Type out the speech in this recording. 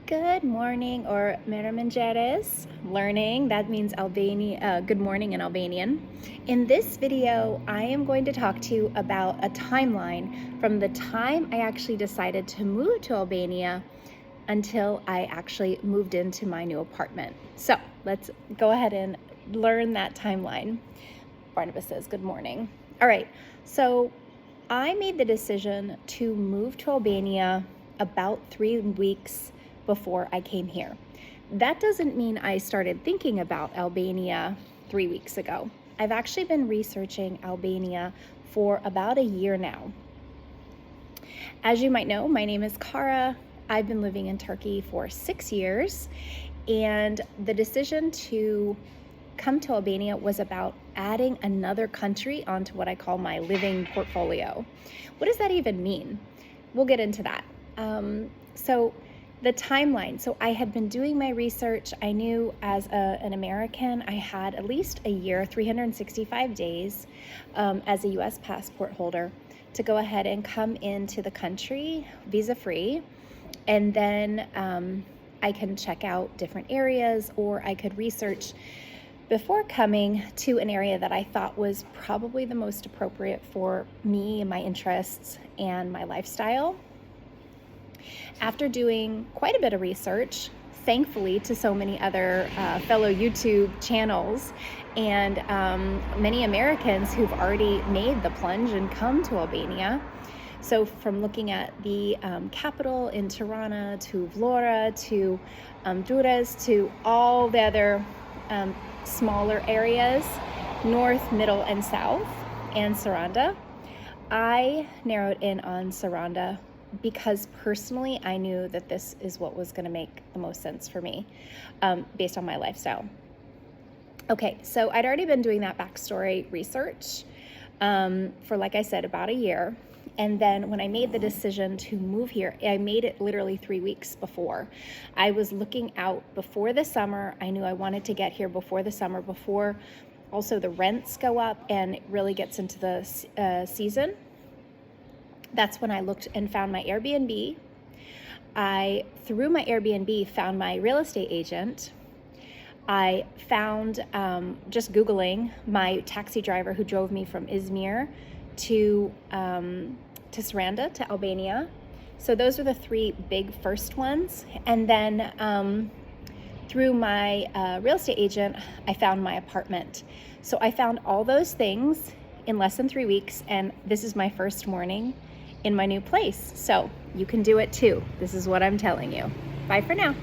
Good morning, or Merhaba, learning. That means Albania, good morning in Albanian. In this video, I am going to talk to you about a timeline from the time I actually decided to move to Albania until I actually moved into my new apartment. So let's go ahead and learn that timeline. Barnabas says, good morning. All right, so I made the decision to move to Albania about 3 weeks before I came here. That doesn't mean I started thinking about Albania 3 weeks ago. I've actually been researching Albania for about a year now. As you might know, my name is Kara. I've been living in Turkey for 6 years, and the decision to come to Albania was about adding another country onto what I call my living portfolio. What does that even mean? We'll get into that. So the timeline. So I had been doing my research. I knew as an American, I had at least a year, 365 days as a US passport holder to go ahead and come into the country visa-free. And then I can check out different areas, or I could research before coming to an area that I thought was probably the most appropriate for me and my interests and my lifestyle. After doing quite a bit of research, thankfully to so many other fellow YouTube channels and many Americans who've already made the plunge and come to Albania. So from looking at the capital in Tirana to Vlora to Durrës to all the other smaller areas, north, middle, and south, and Sarandë, I narrowed in on Sarandë because personally I knew that this is what was going to make the most sense for me based on my lifestyle. Okay, so I'd already been doing that backstory research for, like I said, about a year. And then when I made the decision to move here, I made it literally 3 weeks before. I was looking out before the summer. I knew I wanted to get here before the summer, before also the rents go up and it really gets into the season. That's when I looked and found my Airbnb. Through my Airbnb, found my real estate agent. I found, just Googling, my taxi driver who drove me from Izmir to Sarandë, to Albania. So those were the 3 big first ones. And then through my real estate agent, I found my apartment. So I found all those things in less than 3 weeks, and this is my first morning in my new place. So you can do it too. This is what I'm telling you. Bye for now.